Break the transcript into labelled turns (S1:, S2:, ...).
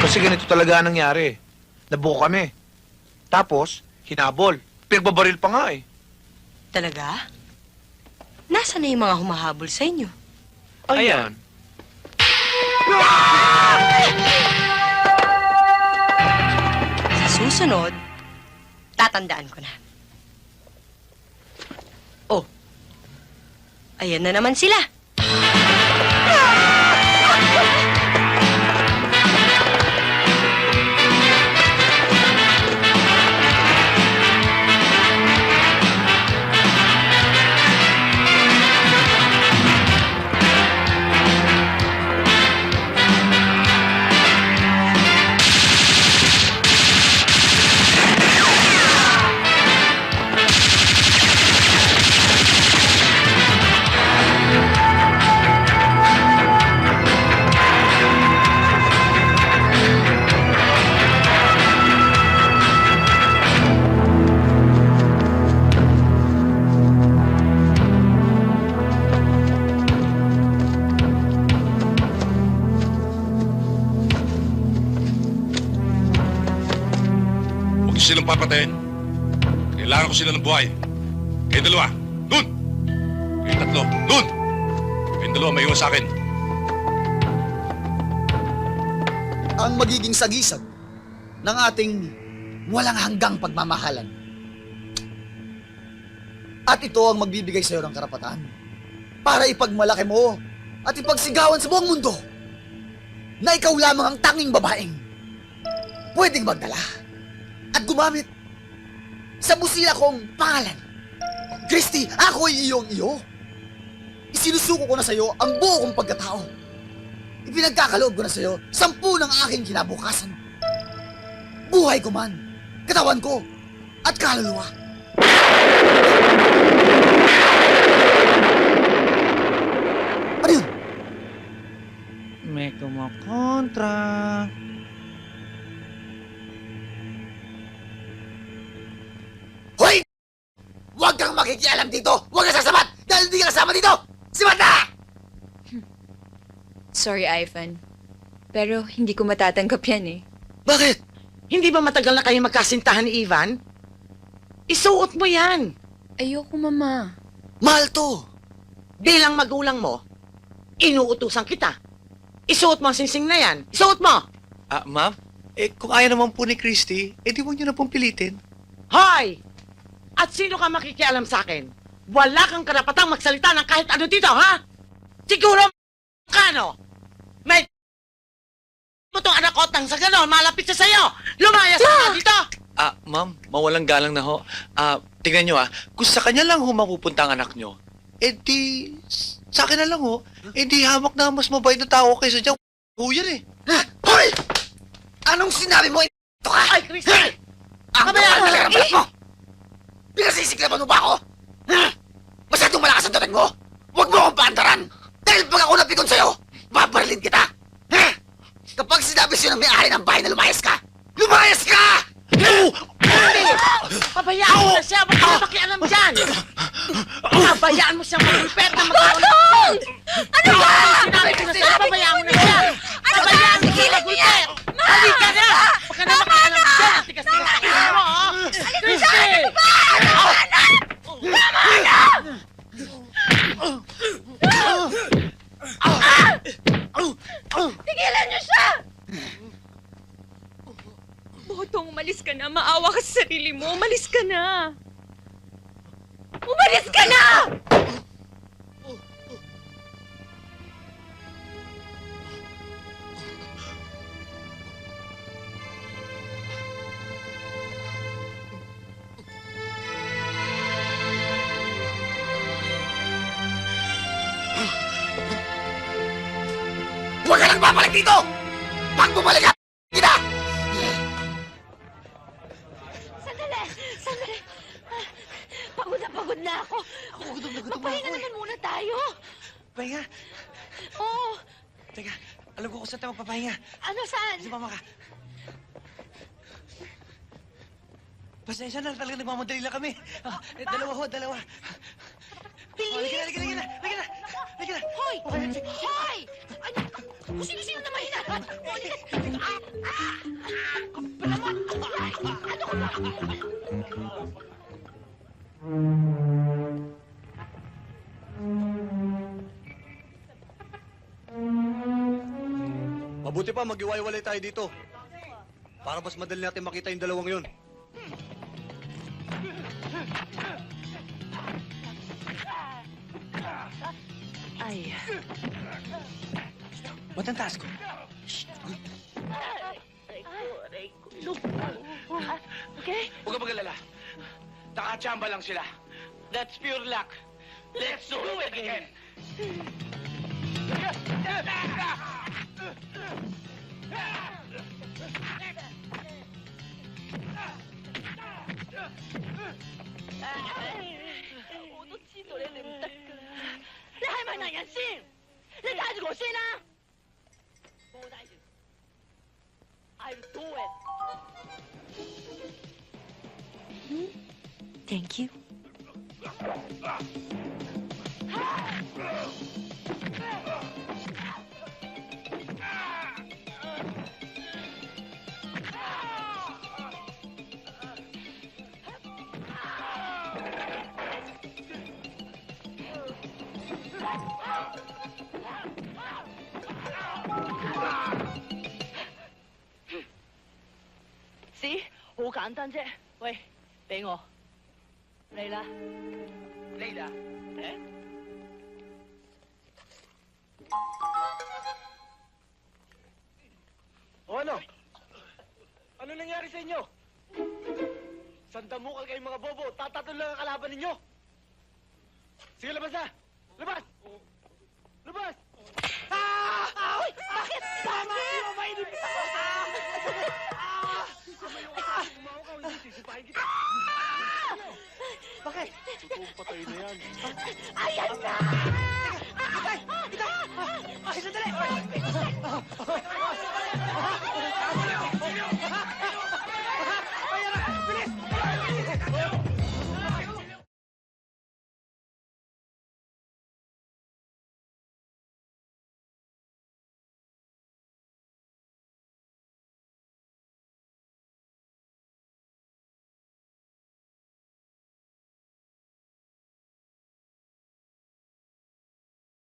S1: Kasi ganito talaga ang nangyari. Nabuko kami. Tapos, hinabol. Pinagbabaril pa nga eh.
S2: Talaga? Nasaan na yung mga humahabol sa inyo?
S1: Ayan.
S2: Sa susunod, tatandaan ko na. Oh, ayan na naman sila.
S3: Huwag niyo silang papatayin. Kailangan ko sila ng buhay. Kayong dalawa, dun! Kayong tatlo, dun! Kayong dalawa, may iwan sa akin.
S4: Ang magiging sagisag ng ating walang hanggang pagmamahalan. At ito ang magbibigay sa iyo ng karapatan para ipagmalaki mo at ipagsigawan sa buong mundo na ikaw lamang ang tanging babaeng pwedeng magdala at gumamit sa busila kong pangalan. Christy, ako ay iyong iyo. Isinusuko ko na sa iyo ang buo kong pagkatao. Ipinagkakaloob ko na sa iyo 10 ng aking kinabukasan. Buhay ko man, katawan ko, at kaluluwa. Ano yun?
S5: May kumakontra.
S4: Hoy! Huwag kang makikialam dito! Huwag kang sasabat! Dahil hindi ka kasama dito! Sibat na!
S6: Sorry, Ivan. Pero hindi ko matatanggap yan eh.
S4: Bakit?
S7: Hindi ba matagal na kayo magkasintahan ni Ivan? Isuot mo yan.
S6: Ayoko, Mama.
S4: Mahal to!
S7: Bilang magulang mo, inuutusan kita. Isuot mo ang singsing na yan. Isuot mo!
S1: Ma'am, kung ayaw naman po ni Christy, di mo niyo na pong pilitin.
S7: Hoy! At sino ka makikialam sa akin? Wala kang karapatang magsalita ng kahit ano dito, ha? Siguro, kano? May mo tong anak ko tang sa ganon, malapit siya sa'yo. Lumayas ka dito!
S1: Ma'am, mawalang galang na ho. Tingnan nyo kung sa kanya lang ho mapupunta ang anak nyo, sa akin na lang ho, hamak na mas mabait na tao kaysa dyan. Ho yan eh.
S4: Hoy! Anong sinabi mo? Ito ka?
S7: Ay, Christy!
S4: Ang
S7: Kabayan!
S4: kapal na mo! Pinasisiklaban mo ba ako? Masyadong malakas ang dating mo! Huwag mo akong paandaran! Dahil pag ako napikon sa'yo, babarilin kita! Kapag sinabi sa'yo ng may-ari ng bahay na lumayas ka, lumayas ka!
S7: Pabayaan mo na siya! Huwag ka na makialam dyan! Pabayaan mo siyang mag-repair na magkaroon ng action! Ano ba? Sinabi ko na siya, pabayaan mo na siya! Pabayaan mo siya mag-repair! Halika na! Huwag ka na makialam dyan! Ang tigas-tigas sa kanya mo, oh! Christy!
S6: Tigilan niyo siya! Botong, umalis ka na. Maawa ka sa sarili mo. Umalis ka na. Umalis ka na!
S4: Huwag ka nang babalik dito! Pag bumalik ka, kita!
S6: Sandali! Sandali! Pagod na ako. Magpahinga naman muna tayo.
S1: Pahinga.
S6: Oo.
S1: Teka, alam ko kung saan tayo magpapahinga.
S6: Ano, saan?
S1: Sumama ka. Pasensya na, talaga nagmamadali lang kami. Dalawa ho, dalawa.
S7: Bilis!
S5: Halika na!
S7: Hoy! Hoy! Ano? Kung sino-sino naman hinahan? Halika! Kapal naman! Ano ka ba?
S8: Mabuti pa, mag-iwalay tayo dito. Para mas madali natin makita yung dalawang yun.
S2: Ay,
S5: Ba't ang taas ko?
S7: Okay?
S5: Huwag ka mag-alala. Nakachamba lang sila. That's pure luck. Let's do it again!
S7: I'll do it.
S2: thank you.
S7: See? 好簡單啫。喂，俾我。嚟啦。嚟啦。
S5: O ano? Ano nangyari sa inyo? Sandamukal kayong mga bobo. Tatatol lang ang kalaban ninyo. Sige, labas na! Labas! Labas! Ah! Ay! Bakit? Bakit? Mainit ako! Tumayo ka! Hindi sisipahin kita! Bakit? Totoong patay na yan.
S7: Ayan na!
S5: Itay! Itay! Ay, sandali!